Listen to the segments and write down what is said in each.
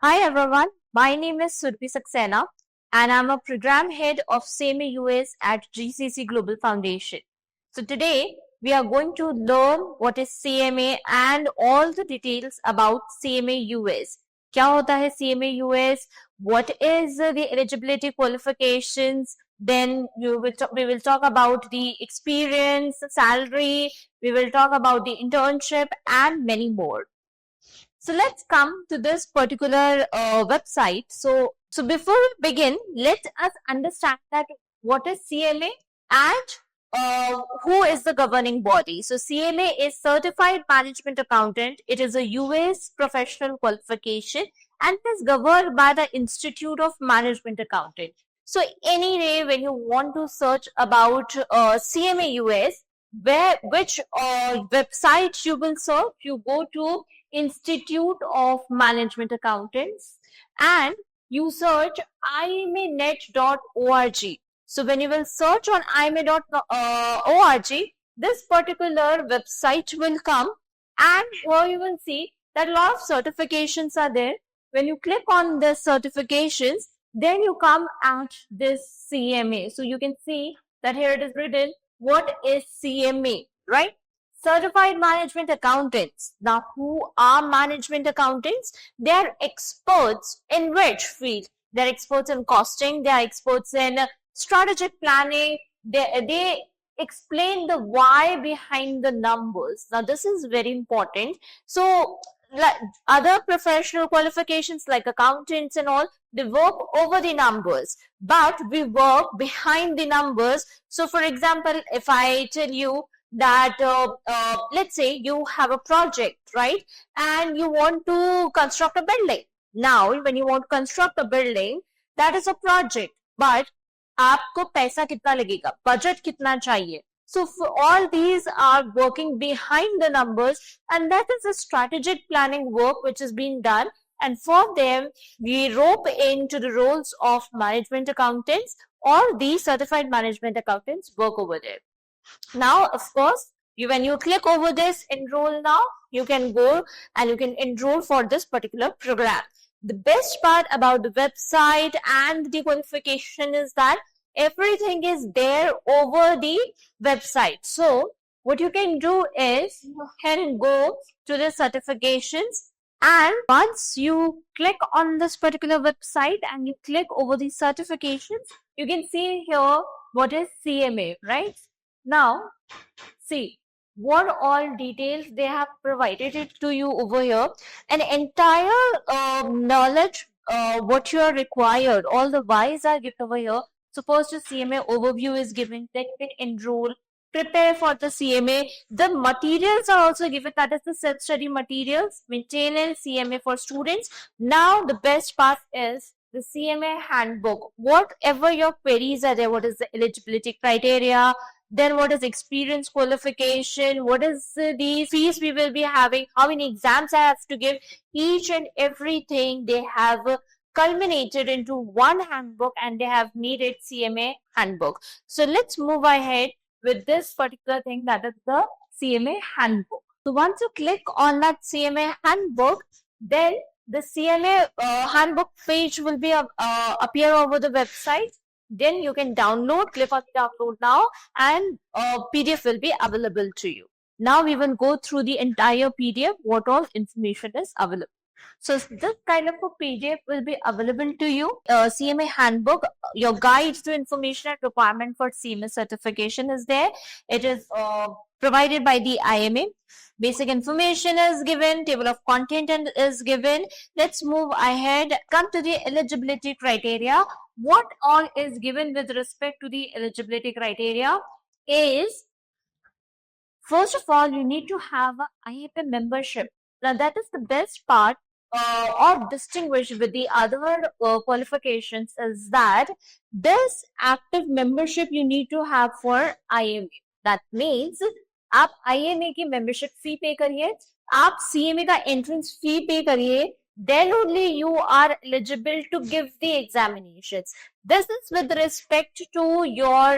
Hi everyone, my name is Surbi Saxena and I'm a program head of CMA US at GCC Global Foundation. So today we are going to learn what is CMA and all the details about CMA US. क्या होता है CMA US? What is the eligibility qualifications? Then we will talk about the experience, salary, we will talk about the internship and many more. So let's come to this particular website. So before we begin, let us understand that what is CMA and who is the governing body. So CMA is Certified Management Accountant. It is a US professional qualification and is governed by the Institute of Management Accounting. So anyway, when you want to search about CMA US, which website you will search, you go to Institute of Management Accountants and you search imanet.org. So when you will search on imanet.org, this particular website will come and here you will see that a lot of certifications are there. When you click on the certifications, then you come at this CMA. So you can see that here it is written, what is CMA, right? Certified Management Accountants. Now, who are management accountants? They are experts in which field? They are experts in costing. They are experts in strategic planning. They explain the why behind the numbers. Now, this is very important. So, like other professional qualifications like accountants and all, they work over the numbers, but we work behind the numbers. So, for example, if I tell you that let's say you have a project, right, and you want to construct a building. Now when you want to construct a building, that is a project, but आपको पैसा कितना लगेगा, budget कितना चाहिए. So for all these are working behind the numbers, and that is a strategic planning work which is being done, and for them we rope into the roles of management accountants or the certified management accountants work over there. Now, of course, when you click over this enroll now, you can go and you can enroll for this particular program. The best part about the website and the qualification is that everything is there over the website. So, what you can do is you can go to the certifications, and once you click on this particular website and you click over the certifications, you can see here what is CMA, right? Now, see what all details they have provided it to you over here. An entire knowledge, what you are required, all the whys are given over here. So first, the CMA overview is given. Then you can enroll, prepare for the CMA. The materials are also given. That is the self-study materials, maintenance, CMA for students. Now, the best part is the CMA handbook. Whatever your queries are there, what is the eligibility criteria, then what is experience qualification, what is the fees we will be having, how many exams I have to give, each and everything they have culminated into one handbook and they have made it CMA handbook. So let's move ahead with this particular thing, that is the CMA handbook. So once you click on that CMA handbook, then the CMA handbook page will be appear over the website. Then you can download, click on download now, and PDF will be available to you. Now we will go through the entire PDF, what all information is available. So this kind of a PDF will be available to you. CMA handbook, your guide to information and requirement for CMA certification is there. It is provided by the IMA. Basic information is given, table of content is given. Let's move ahead. Come to the eligibility criteria. What all is given with respect to the eligibility criteria is, first of all, you need to have an IAP membership. Now that is the best part or distinguished with the other qualifications is that this active membership you need to have for IMA. That means आप IMA की membership fee पे करिए, आप CMA का entrance fee पे करिए, then only you are eligible to give the examinations. This is with respect to your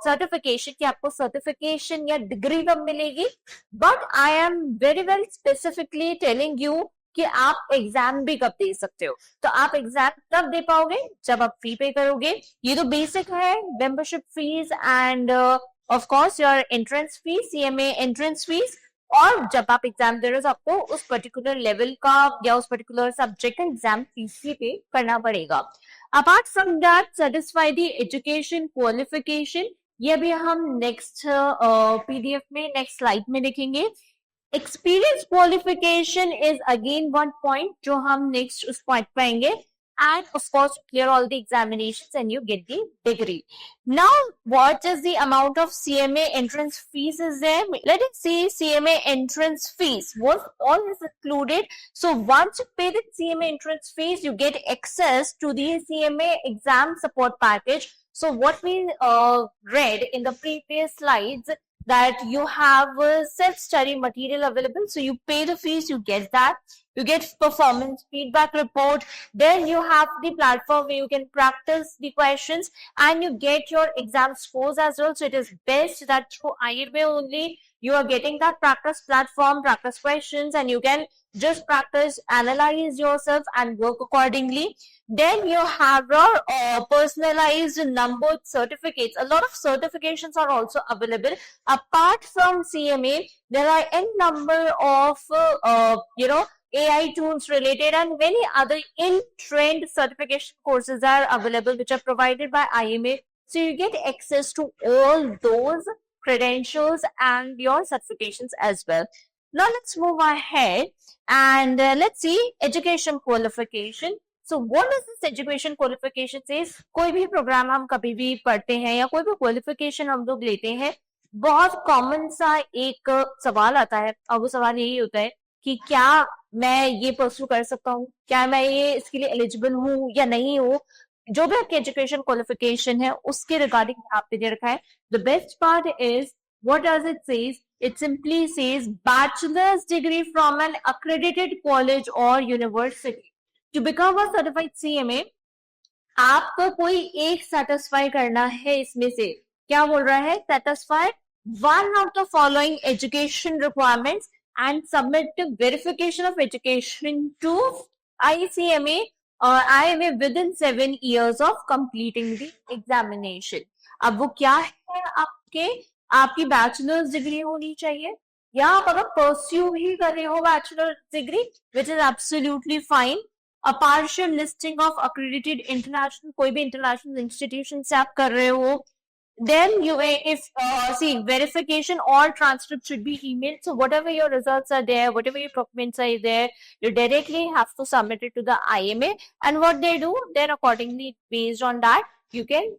certification, कि आपको certification या degree कब मिलेगी. But I am very well specifically telling you कि आप एग्जाम भी कब दे सकते हो। तो आप एग्जाम तब दे पाओगे जब आप फी पे करोगे। ये तो बेसिक है, membership fees end of course your entrance fees, CMA entrance fees. और जब आप एग्जाम दे रहे हो तो आपको उस पर्टिकुलर लेवल का या उस पर्टिकुलर सब्जेक्ट का एग्जाम फीस ही पे करना पड़ेगा। Apart from that, satisfy the education qualification, ये भी हम नेक्स्ट पीडीएफ में नेक्स्ट स्लाइड में देखेंगे। Experience qualification is again one point जो हम नेक्स्ट उस पॉइंट पे आएंगे। And of course, clear all the examinations and you get the degree. Now, what is the amount of CMA entrance fees is there? Let us see CMA entrance fees. What all is included? So once you pay the CMA entrance fees, you get access to the CMA exam support package. So what we read in the previous slides, that you have self-study material available. So you pay the fees, you get that. You get performance feedback report. Then you have the platform where you can practice the questions and you get your exam scores as well. So it is best that through IRB only you are getting that practice platform, practice questions, and you can just practice, analyze yourself and work accordingly. Then you have your personalized numbered certificates. A lot of certifications are also available. Apart from CMA, there are n number of AI tools related and many other in-trend certification courses are available which are provided by IMA. So you get access to all those credentials and your certifications as well. Now let's move ahead and let's see education qualification. So what does this education qualification says? कोई भी programme हम कभी भी पढ़ते हैं या कोई भी क्वालिफिकेशन हम लोग लेते हैं, बहुत कॉमन सा एक सवाल आता है और वो सवाल यही होता है कि क्या मैं ये परस्यू कर सकता हूँ, क्या मैं ये इसके लिए एलिजिबल हूँ या नहीं हूँ। जो भी आपकी एजुकेशन क्वालिफिकेशन है उसके रिगार्डिंग यहाँ पे दे रखा है। The best part is what does it says? It simply says bachelor's degree from an accredited college or university. To become a certified CMA, आपको कोई एक सेटिस्फाई करना है इसमें से। क्या बोल रहा है? Satisfy one of the following education requirements and submit the verification of education to ICMA or IMA within 7 years of completing the examination. अब वो क्या है? आपकी बैचलर्स डिग्री होनी चाहिए या आप अगर परस्यू ही कर रहे हो bachelor degree, which is absolutely fine. A partial listing of accredited international, कोई भी इंटरनेशनल इंस्टीट्यूशन से आप कर रहे हो, then you if see verification or transcript should be emailed. So whatever your results are there, whatever your documents are there, you directly have to submit it to the IMA, and what they do then accordingly based on that you can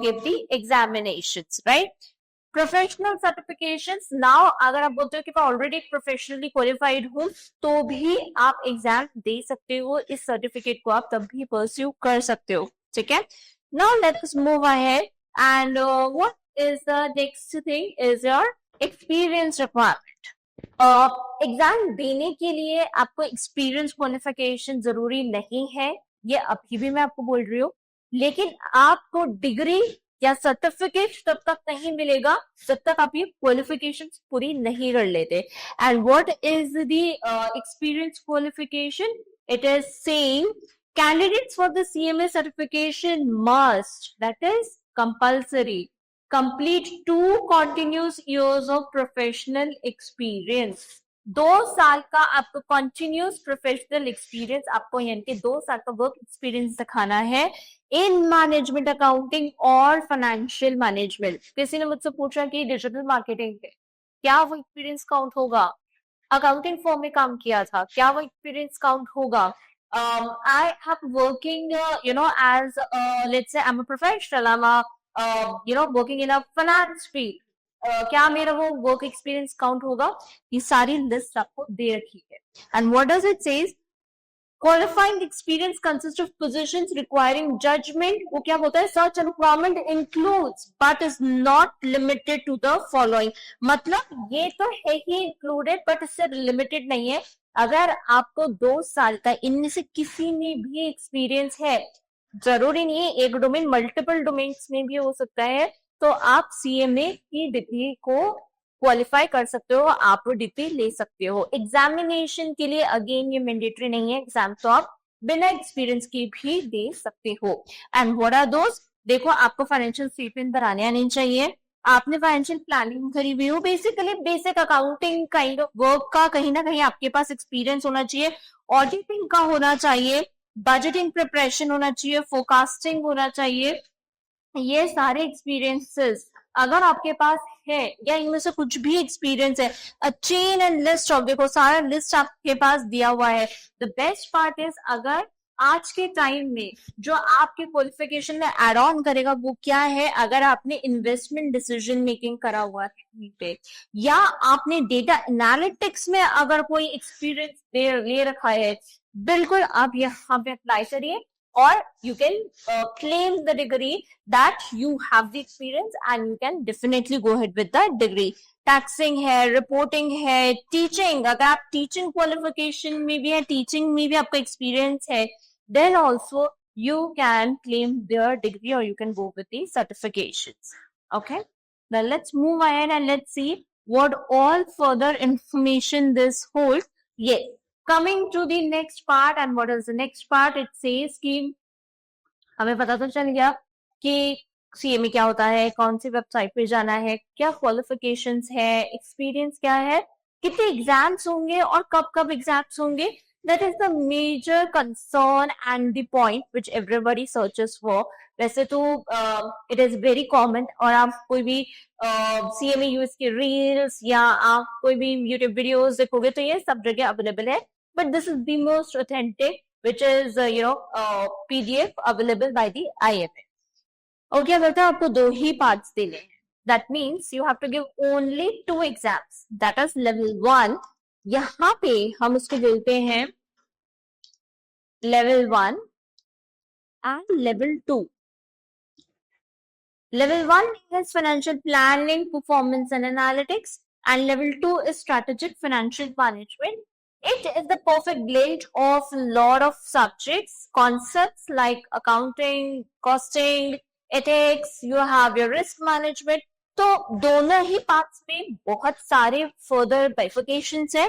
give the examinations, right? Professional certifications, now अगर आप बोलते हो कि मैं already professionally qualified हूँ तो भी आप एग्जाम दे सकते हो, इस सर्टिफिकेट को आप तब भी परस्यू कर सकते हो। ठीक है, now let's move ahead and what is the next thing is your experience requirement. Exam देने के लिए आपको एक्सपीरियंस क्वालिफिकेशन जरूरी नहीं है, ये अभी भी मैं आपको बोल रही हूँ, लेकिन आपको डिग्री या सर्टिफिकेट तब तक नहीं मिलेगा जब तक आप ये क्वालिफिकेशंस पूरी नहीं कर लेते। And what is the experience qualification? It is saying candidates for the CMA certification must, that is compulsory, complete 2 continuous years of professional experience. 2 साल का आपको कंटिन्यूस प्रोफेशनल एक्सपीरियंस, आपको यानी कि 2 साल का वर्क एक्सपीरियंस दिखाना है इन मैनेजमेंट अकाउंटिंग और फाइनेंशियल मैनेजमेंट। किसी ने मुझसे पूछा कि डिजिटल मार्केटिंग है, क्या वो एक्सपीरियंस काउंट होगा? अकाउंटिंग फर्म में काम किया था, क्या वो एक्सपीरियंस काउंट होगा? I have working, as let's say I'm a professional, I'm a working in a finance field. क्या मेरा वो वर्क एक्सपीरियंस काउंट होगा? ये सारी लिस्ट आपको दे रखी है। And what does it say? Qualifying experience consist of positions requiring judgment. वो क्या बोलता है? Such requirement includes but is not limited to the following. मतलब ये तो है ही इंक्लूडेड बट इससे लिमिटेड नहीं है। अगर आपको 2 साल का इनमें से किसी में भी एक्सपीरियंस है, जरूरी नहीं है एक डोमेन, मल्टीपल डोमेन्स में भी हो सकता है, तो आप CMA की डिग्री को क्वालिफाई कर सकते हो, आप वो डिग्री ले सकते हो। एग्जामिनेशन के लिए अगेन ये मैंडेटरी नहीं है, एग्जाम तो आप बिना एक्सपीरियंस के भी दे सकते हो। And what are those? देखो, आपको फाइनेंशियल स्टेटमेंट बनाने आनी चाहिए, आपने फाइनेंशियल प्लानिंग करी हुई हो, basically basic accounting kind of work का कहीं ना कहीं आपके पास एक्सपीरियंस होना चाहिए, ऑडिटिंग का होना चाहिए, बजटिंग प्रिपरेशन होना चाहिए, फोरकास्टिंग होना चाहिए। ये सारे एक्सपीरियंसेस अगर आपके पास है या इनमें से कुछ भी एक्सपीरियंस है, a chain and list of, देखो सारा लिस्ट आपके पास दिया हुआ है। द बेस्ट पार्ट इज, अगर आज के टाइम में जो आपके क्वालिफिकेशन में एड ऑन करेगा वो क्या है, अगर आपने इन्वेस्टमेंट डिसीजन मेकिंग करा हुआ है कहीं पे, या आपने डेटा एनालिटिक्स में अगर कोई एक्सपीरियंस ले रखा है, बिल्कुल आप यहाँ पे अप्लाई करिए or you can claim the degree that you have the experience and you can definitely go ahead with that degree. Taxing है, रिपोर्टिंग है, टीचिंग, अगर आप टीचिंग क्वालिफिकेशन में भी है, टीचिंग में भी आपका एक्सपीरियंस है, then also you can claim their degree or you can go with the certifications. Okay, now let's move ahead and let's see what all further information this holds. Yes, coming to the next part, and what is the next part? It says कि हमें पता तो चल गया कि CMA क्या होता है, कौन सी वेबसाइट पे जाना है, क्या क्वालिफिकेशंस है, एक्सपीरियंस क्या है, कितने एग्जाम्स होंगे और कब कब एग्जाम्स होंगे। That is the major concern and the point which everybody searches for. वैसे तो इट इज वेरी कॉमन, और आप कोई भी सीएमए यूएस के रील्स या आप कोई भी यूट्यूब वीडियोस देखोगे तो ये सब जगह अवेलेबल है, but this is the most authentic which is PDF available by the IMA. Okay, बेटा आपको 2 ही पार्ट्स देने हैं, that means you have to give only 2 exams, that is level 1, यहाँ पे हम उसको बोलते हैं level 1 and level 2. Level 1 is financial planning, performance and analytics, and level 2 is strategic financial management. It is the perfect blend of a lot of subjects, concepts like accounting, costing, ethics, you have your risk management. तो दोनों ही parts में बहुत सारे further बाइफिकेशंस हैं।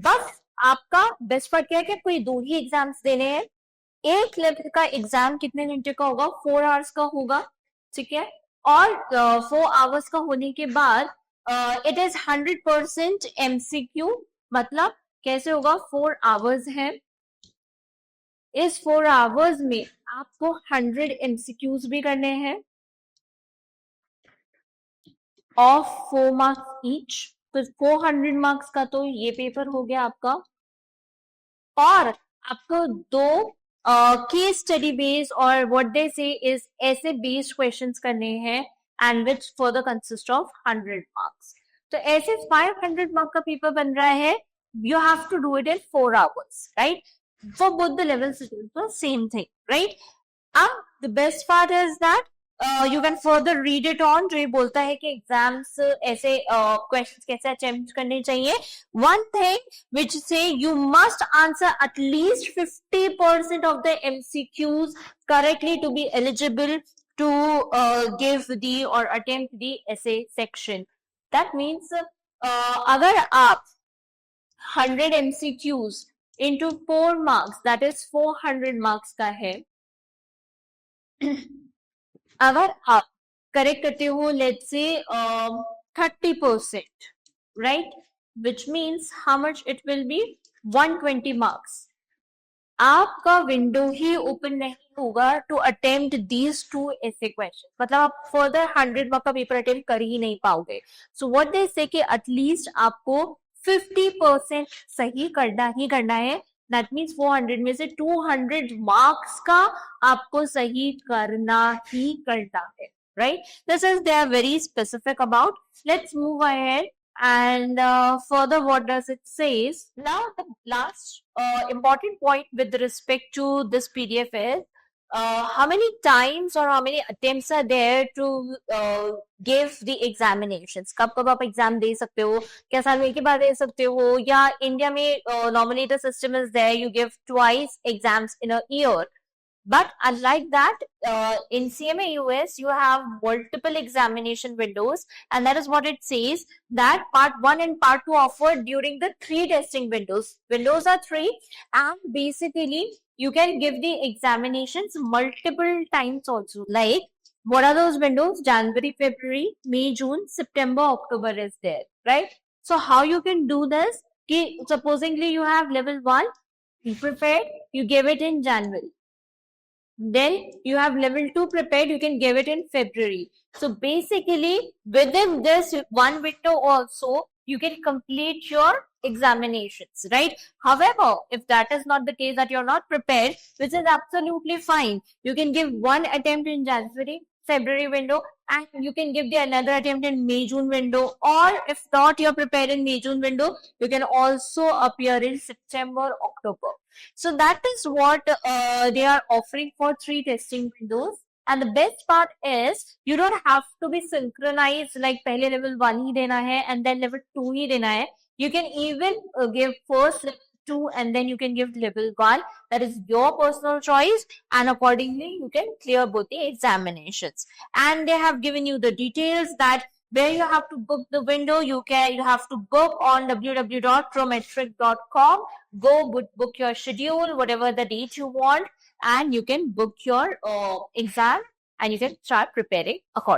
बस आपका best part क्या है कि आपको ये 2 ही एग्जाम्स देने हैं। एक लेवल का एग्जाम कितने घंटे का होगा? 4 आवर्स का होगा, ठीक है। और 4 आवर्स का होने के बाद इट इज 100% MCQ। मतलब कैसे होगा? 4 आवर्स है, इस 4 आवर्स में आपको 100 MCQs भी करने हैं ऑफ 4 मार्क्स ईच, तो 400 मार्क्स का तो ये पेपर हो गया आपका। और आपको 2 केस स्टडी बेस्ड और व्हाट दे से इज ऐसे बेस्ड क्वेश्चंस करने हैं, and which further consist of 100 marks. तो ऐसे 500 मार्क का पेपर बन रहा है। You have to do it in 4 hours, right? For both the levels, it is the same thing, right? The best part is that you can further read it on, जो ये बोलता है कि exams ऐसे questions कैसे attempt करने चाहिए। One thing which say you must answer at least 50% of the MCQs correctly to be eligible to give the or attempt the essay section. That means अगर आप 100 MCQs into 4 marks, that is 400 marks का है। अगर आप correct करते हो let's say 30%, right, which means how much it will be? 120 marks. आपका window ही open नहीं होगा टू अटेम्प्ट दीज 2 ऐसे क्वेश्चन, मतलब आप फर्दर 100 मार्क का पेपर अटेम्प्ट कर ही नहीं पाओगे। सो व्हाट दे से कि एटलीस्ट आपको 50% सही करना ही करना है। दैट मीन्स 400 में से 200 मार्क्स का आपको सही करना ही करना है, right? This is they are very specific about. Let's move ahead and further what does it says. Now the last important point with respect to this PDF is how many times or how many attempts are there to give the examinations. कब कब आप exam दे सकते हो, क्या साल में एक ही बार दे सकते हो, या इंडिया में normally the system is there you give twice exams in a year. But unlike that, in CMA US, you have multiple examination windows, and that is what it says, that part 1 and part 2 offered during the 3 testing windows. Windows are 3, and basically you can give the examinations multiple times also. Like, what are those windows? January, February, May, June, September, October is there, right? So how you can do this? Supposingly you have level 1, you prepared, you gave it in January. Then you have level 2 prepared, you can give it in February. So basically, within this one window also, you can complete your examinations, right? However, if that is not the case, that you're not prepared, which is absolutely fine, you can give one attempt in January, February window, and you can give the another attempt in May, June window, or if not you're prepared in May, June window, you can also appear in September, October. So that is what they are offering for 3 testing windows. And the best part is you don't have to be synchronized, like pehle level 1 hi dena hai and then level 2 hi dena hai. You can even give first level 2 and then you can give level 1. That is your personal choice, and accordingly you can clear both the examinations. And they have given you the details that where you have to book the window. You have to book on www.prometric.com. Go book your schedule, whatever the date you want, and you can book your exam and you can start preparing accordingly.